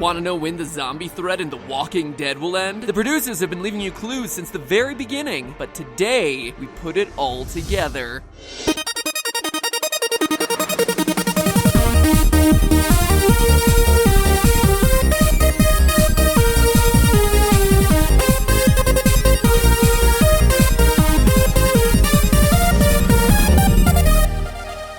Want to know when the zombie threat in The Walking Dead will end? The producers have been leaving you clues since the very beginning, but today we put it all together.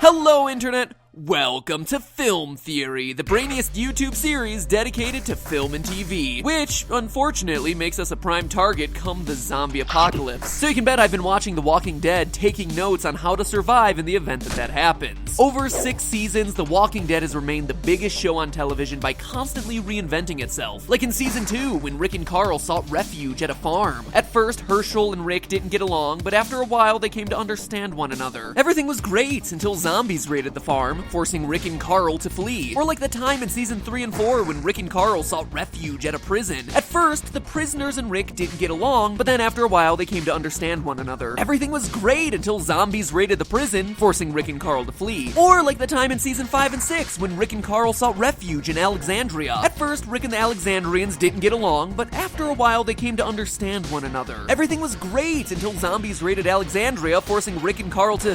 Hello, Internet! Welcome to Film Theory, the brainiest YouTube series dedicated to film and TV, which, unfortunately, makes us a prime target come the zombie apocalypse. So you can bet I've been watching The Walking Dead, taking notes on how to survive in the event that happens. Over 6 seasons, The Walking Dead has remained the biggest show on television by constantly reinventing itself. Like in Season 2, when Rick and Carl sought refuge at a farm. At first, Herschel and Rick didn't get along, but after a while, they came to understand one another. Everything was great until zombies raided the farm, forcing Rick and Carl to flee. Or like the time in Season 3 and 4 when Rick and Carl sought refuge at a prison. At first, the prisoners and Rick didn't get along, but then after a while they came to understand one another. Everything was great until zombies raided the prison, forcing Rick and Carl to flee. Or like the time in Season 5 and 6 when Rick and Carl sought refuge in Alexandria. At first, Rick and the Alexandrians didn't get along, but after a while they came to understand one another. Everything was great until zombies raided Alexandria, forcing Rick and Carl to,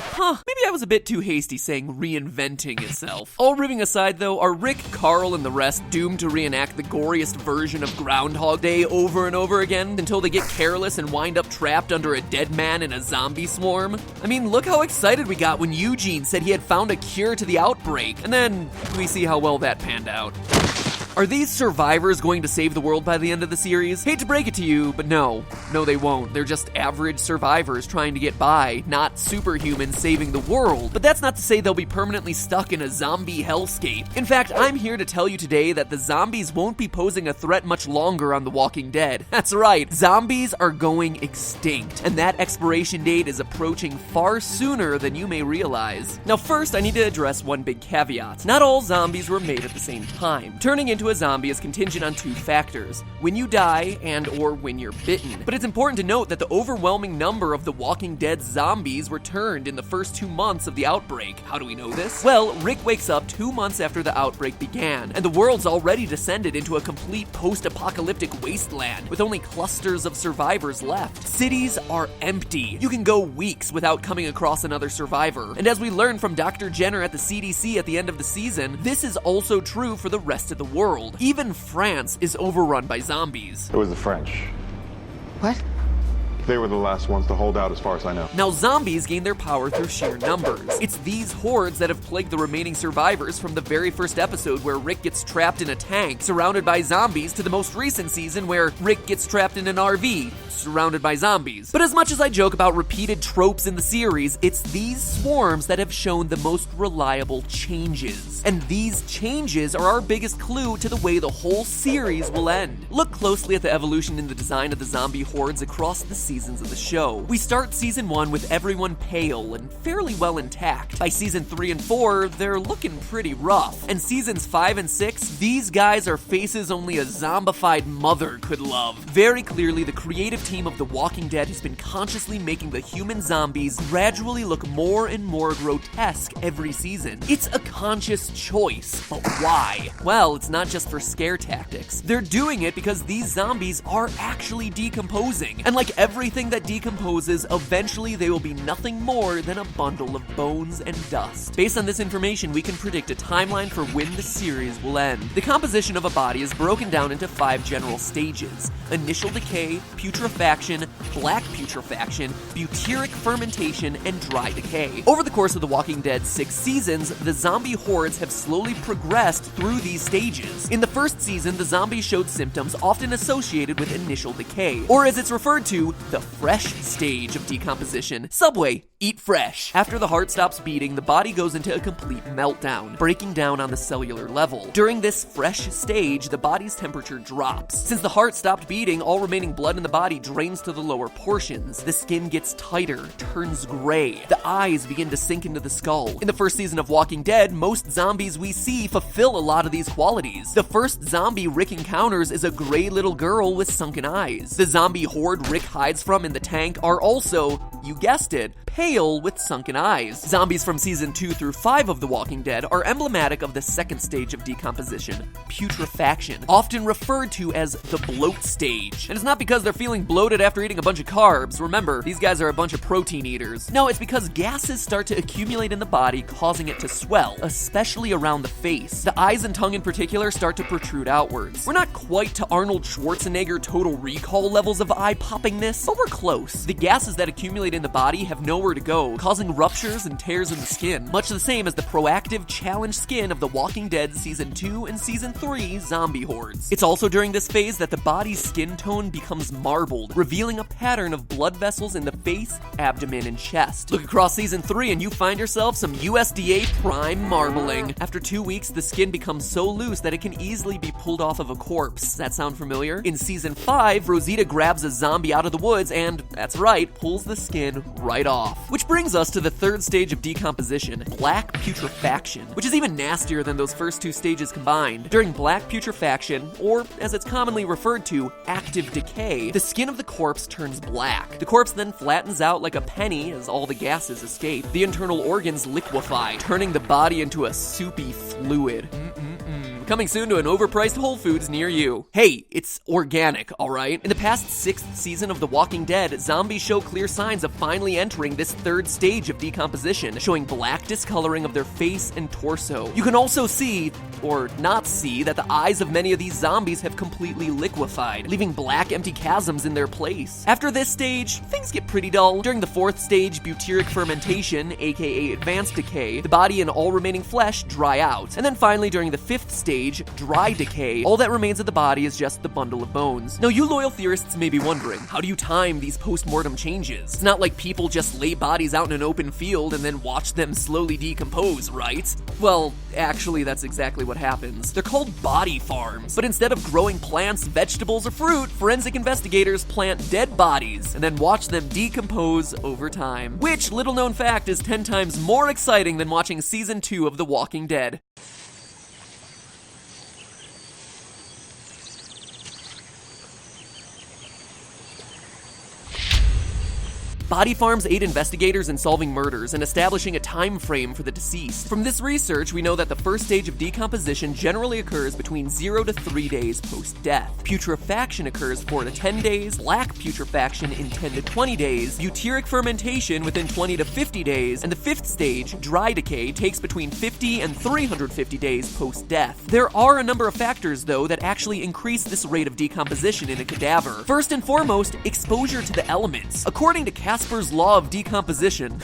maybe I was a bit too hasty saying reinventing itself. All ribbing aside though, are Rick, Carl, and the rest doomed to reenact the goriest version of Groundhog Day over and over again until they get careless and wind up trapped under a dead man in a zombie swarm? I mean, look how excited we got when Eugene said he had found a cure to the outbreak, and then we see how well that panned out. Are these survivors going to save the world by the end of the series? Hate to break it to you, but no, they won't. They're just average survivors trying to get by, not superhumans saving the world. But that's not to say they'll be permanently stuck in a zombie hellscape. In fact, I'm here to tell you today that the zombies won't be posing a threat much longer on The Walking Dead. That's right, zombies are going extinct, and that expiration date is approaching far sooner than you may realize. Now first, I need to address one big caveat. Not all zombies were made at the same time. Turning into a zombie is contingent on 2 factors: when you die and or when you're bitten. But it's important to note that the overwhelming number of The Walking Dead zombies were turned in the first 2 months of the outbreak. How do we know this? Well, Rick wakes up 2 months after the outbreak began, and the world's already descended into a complete post-apocalyptic wasteland with only clusters of survivors left. Cities are empty. You can go weeks without coming across another survivor. And as we learned from Dr. Jenner at the CDC at the end of the season, this is also true for the rest of the world. Even France is overrun by zombies. It was the French. What? They were the last ones to hold out as far as I know. Now, zombies gain their power through sheer numbers. It's these hordes that have plagued the remaining survivors from the very first episode where Rick gets trapped in a tank, surrounded by zombies, to the most recent season where Rick gets trapped in an RV, surrounded by zombies. But as much as I joke about repeated tropes in the series, it's these swarms that have shown the most reliable changes. And these changes are our biggest clue to the way the whole series will end. Look closely at the evolution in the design of the zombie hordes across the seasons of the show. We start season 1 with everyone pale and fairly well intact. By season 3 and 4, they're looking pretty rough. And seasons 5 and 6, these guys are faces only a zombified mother could love. Very clearly, the creative team of The Walking Dead has been consciously making the human zombies gradually look more and more grotesque every season. It's a conscious choice, but why? Well, it's not just for scare tactics. They're doing it because these zombies are actually decomposing. And like everything that decomposes, eventually they will be nothing more than a bundle of bones and dust. Based on this information, we can predict a timeline for when the series will end. The composition of a body is broken down into 5 general stages: initial decay, putrefaction, black putrefaction, butyric fermentation, and dry decay. Over the course of The Walking Dead 6 seasons, the zombie hordes have slowly progressed through these stages. In the first season, the zombies showed symptoms often associated with initial decay, or as it's referred to, the fresh stage of decomposition. Subway, eat fresh. After the heart stops beating, the body goes into a complete meltdown, breaking down on the cellular level. During this fresh stage, the body's temperature drops. Since the heart stopped beating, all remaining blood in the body drains to the lower portions. The skin gets tighter, turns gray. The eyes begin to sink into the skull. In the first season of Walking Dead, most zombies we see fulfill a lot of these qualities. The first zombie Rick encounters is a gray little girl with sunken eyes. The zombie horde Rick hides from in the tank are also you guessed it, pale with sunken eyes. Zombies from season 2 through 5 of The Walking Dead are emblematic of the second stage of decomposition, putrefaction, often referred to as the bloat stage. And it's not because they're feeling bloated after eating a bunch of carbs. Remember, these guys are a bunch of protein eaters. No, it's because gases start to accumulate in the body, causing it to swell, especially around the face. The eyes and tongue in particular start to protrude outwards. We're not quite to Arnold Schwarzenegger Total Recall levels of eye-poppingness, but we're close. The gases that accumulate in the body have nowhere to go, causing ruptures and tears in the skin, much the same as the proactive challenge skin of The Walking Dead Season 2 and Season 3 zombie hordes. It's also during this phase that the body's skin tone becomes marbled, revealing a pattern of blood vessels in the face, abdomen, and chest. Look across Season 3 and you find yourself some USDA prime marbling. After 2 weeks, the skin becomes so loose that it can easily be pulled off of a corpse. Does that sound familiar? In Season 5, Rosita grabs a zombie out of the woods and, that's right, pulls the skin right off. Which brings us to the third stage of decomposition, black putrefaction, which is even nastier than those first two stages combined. During black putrefaction, or as it's commonly referred to, active decay, the skin of the corpse turns black. The corpse then flattens out like a penny as all the gases escape. The internal organs liquefy, turning the body into a soupy fluid. Coming soon to an overpriced Whole Foods near you. Hey, it's organic, alright? In the past 6th season of The Walking Dead, zombies show clear signs of finally entering this third stage of decomposition, showing black discoloring of their face and torso. You can also see, or not see, that the eyes of many of these zombies have completely liquefied, leaving black empty chasms in their place. After this stage, things get pretty dull. During the 4th stage, butyric fermentation, aka advanced decay, the body and all remaining flesh dry out. And then finally, during the 5th stage, dry decay, all that remains of the body is just the bundle of bones. Now, you loyal theorists may be wondering, how do you time these post-mortem changes? It's not like people just lay bodies out in an open field and then watch them slowly decompose, right? Well, actually, that's exactly what happens. They're called body farms, but instead of growing plants, vegetables, or fruit, forensic investigators plant dead bodies and then watch them decompose over time. Which, little known fact, is 10 times more exciting than watching Season 2 of The Walking Dead. Body farms aid investigators in solving murders and establishing a time frame for the deceased. From this research, we know that the first stage of decomposition generally occurs between 0 to 3 days post-death. Putrefaction occurs 4 to 10 days, black putrefaction in 10 to 20 days, butyric fermentation within 20 to 50 days, and the 5th stage, dry decay, takes between 50 and 350 days post-death. There are a number of factors, though, that actually increase this rate of decomposition in a cadaver. First and foremost, exposure to the elements. According to Casper's law of decomposition.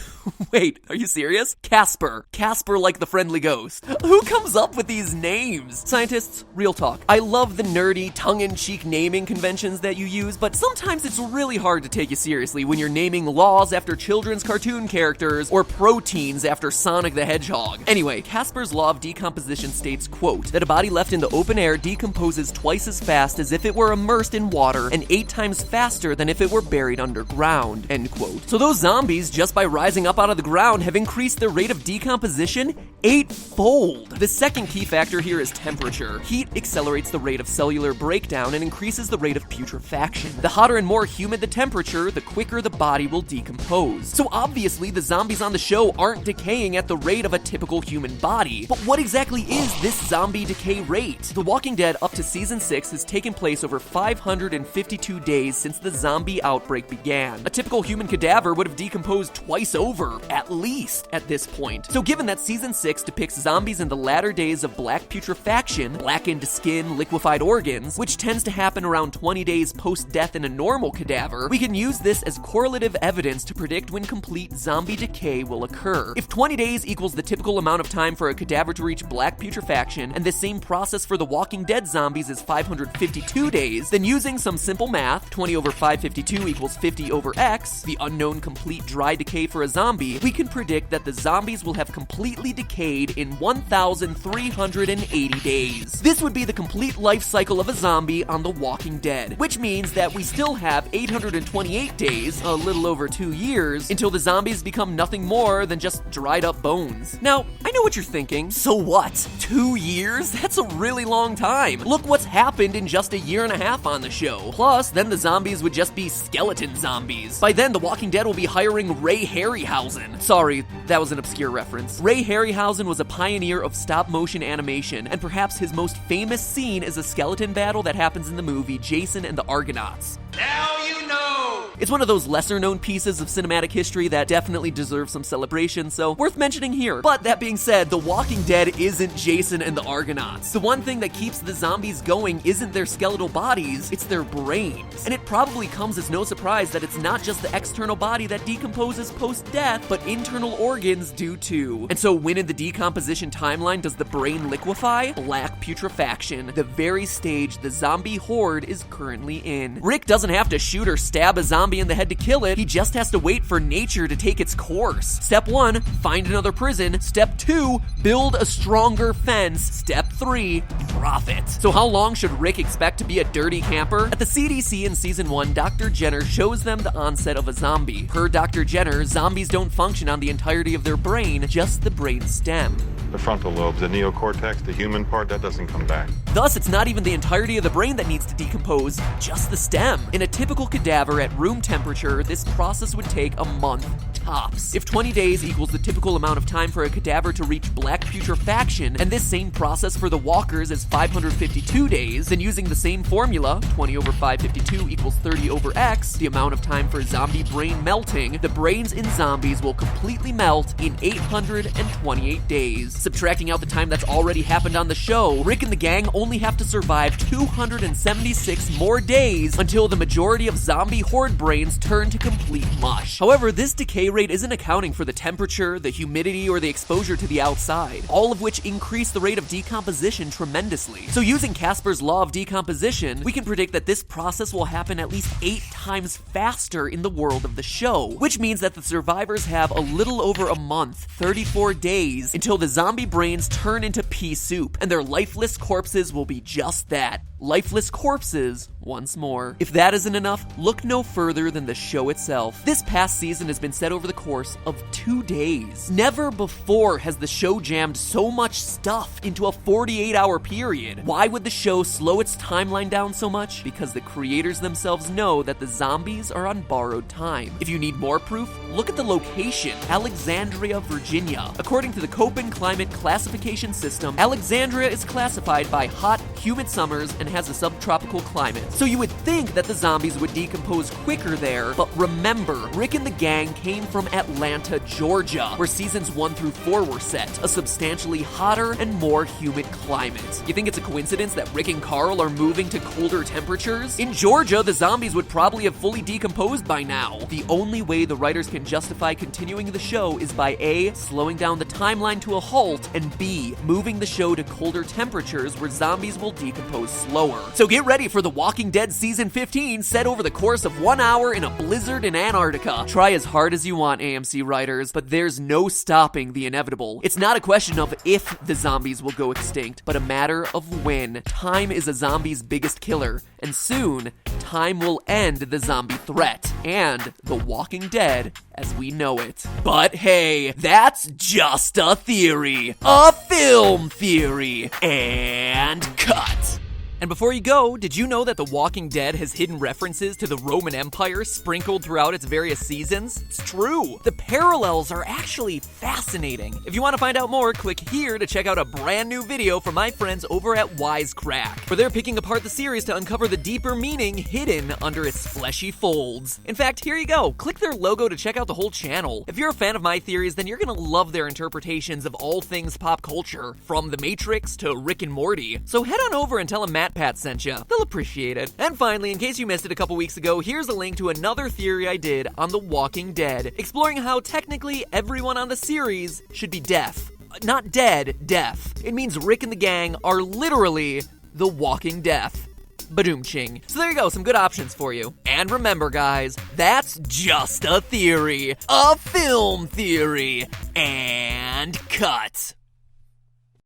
Wait, are you serious? Casper like the friendly ghost. Who comes up with these names? Scientists, real talk. I love the nerdy, tongue-in-cheek naming conventions that you use, but sometimes it's really hard to take you seriously when you're naming laws after children's cartoon characters or proteins after Sonic the Hedgehog. Anyway, Casper's law of decomposition states, quote, that a body left in the open air decomposes twice as fast as if it were immersed in water and 8 times faster than if it were buried underground, end quote. So those zombies, just by rising up out of the ground, have increased their rate of decomposition 8-fold. The second key factor here is temperature. Heat accelerates the rate of cellular breakdown and increases the rate of putrefaction. The hotter and more humid the temperature, the quicker the body will decompose. So obviously, the zombies on the show aren't decaying at the rate of a typical human body. But what exactly is this zombie decay rate? The Walking Dead up to Season 6 has taken place over 552 days since the zombie outbreak began. A typical human cadaver would have decomposed twice over, at least, at this point. So given that Season 6 depicts zombies in the latter days of black putrefaction, blackened skin, liquefied organs, which tends to happen around 20 days post-death in a normal cadaver, we can use this as correlative evidence to predict when complete zombie decay will occur. If 20 days equals the typical amount of time for a cadaver to reach black putrefaction, and the same process for the Walking Dead zombies is 552 days, then using some simple math, 20 over 552 equals 50 over x, the unknown complete dry decay for a zombie, zombie, we can predict that the zombies will have completely decayed in 1,380 days. This would be the complete life cycle of a zombie on The Walking Dead, which means that we still have 828 days, a little over 2 years, until the zombies become nothing more than just dried up bones. Now, I know what you're thinking. So what? 2 years? That's a really long time. Look what's happened in just a year and a half on the show. Plus, then the zombies would just be skeleton zombies. By then, The Walking Dead will be hiring Ray Harryhausen. Sorry, that was an obscure reference. Ray Harryhausen was a pioneer of stop-motion animation, and perhaps his most famous scene is a skeleton battle that happens in the movie Jason and the Argonauts. Now you know! It's one of those lesser-known pieces of cinematic history that definitely deserves some celebration, so worth mentioning here. But that being said, The Walking Dead isn't Jason and the Argonauts. The one thing that keeps the zombies going isn't their skeletal bodies, it's their brains. And it probably comes as no surprise that it's not just the external body that decomposes post-death, but internal organs do too. And so when in the decomposition timeline does the brain liquefy? Black putrefaction, the very stage the zombie horde is currently in. Rick doesn't have to shoot or stab a zombie in the head to kill it, he just has to wait for nature to take its course. Step 1, find another prison. Step 2, build a stronger fence. Step 3, profit. So how long should Rick expect to be a dirty camper? At the CDC in season 1, Dr. Jenner shows them the onset of a zombie. Per Dr. Jenner, zombies don't function on the entirety of their brain, just the brain stem. The frontal lobes, the neocortex, the human part, that doesn't come back. Thus, it's not even the entirety of the brain that needs to decompose, just the stem. In a typical cadaver at room temperature, this process would take a month tops. If 20 days equals the typical amount of time for a cadaver to reach black putrefaction, and this same process for the walkers is 552 days, then using the same formula, 20 over 552 equals 30 over x, the amount of time for zombie brain melting, the brains in zombies will completely melt in 828 days. Subtracting out the time that's already happened on the show, Rick and the gang only have to survive 276 more days until the majority of zombie horde brains turn to complete mush. However, this decay rate isn't accounting for the temperature, the humidity, or the exposure to the outside, all of which increase the rate of decomposition tremendously. So using Casper's law of decomposition, we can predict that this process will happen at least 8 times faster in the world of the show, which means that the survivors have a little over a month, 34 days, until the zombie brains turn into pea soup, and their lifeless corpses will be just that. Lifeless corpses once more. If that isn't enough, look no further than the show itself. This past season has been set over the course of 2 days. Never before has the show jammed so much stuff into a 48-hour period. Why would the show slow its timeline down so much? Because the creators themselves know that the zombies are on borrowed time. If you need more proof, look at the location, Alexandria, Virginia. According to the Köppen Climate Classification System, Alexandria is classified by hot, humid summers and has a subtropical climate. So you would think that the zombies would decompose quicker there, but remember, Rick and the gang came from Atlanta, Georgia, where seasons 1 through 4 were set, a substantially hotter and more humid climate. You think it's a coincidence that Rick and Carl are moving to colder temperatures? In Georgia, the zombies would probably have fully decomposed by now. The only way the writers can justify continuing the show is by A, slowing down the timeline to a halt, and B, moving the show to colder temperatures where zombies will decompose slower. So get ready for The Walking Dead Season 15 set over the course of 1 hour in a blizzard in Antarctica. Try as hard as you want, AMC writers, but there's no stopping the inevitable. It's not a question of if the zombies will go extinct, but a matter of when. Time is a zombie's biggest killer, and soon, time will end the zombie threat and The Walking Dead as we know it. But hey, that's just a theory. A film theory. And cut. And before you go, did you know that The Walking Dead has hidden references to the Roman Empire sprinkled throughout its various seasons? It's true. The parallels are actually fascinating. If you want to find out more, click here to check out a brand new video from my friends over at Wisecrack, where they're picking apart the series to uncover the deeper meaning hidden under its fleshy folds. In fact, here you go. Click their logo to check out the whole channel. If you're a fan of my theories, then you're gonna love their interpretations of all things pop culture, from The Matrix to Rick and Morty. So head on over and tell them Matt Pat sent ya. They'll appreciate it. And finally, in case you missed it a couple weeks ago, here's a link to another theory I did on The Walking Dead, exploring how technically everyone on the series should be deaf. Not dead, deaf. It means Rick and the gang are literally The Walking Deaf. Badoom-ching. So there you go, some good options for you. And remember, guys, that's just a theory. A film theory. And cut.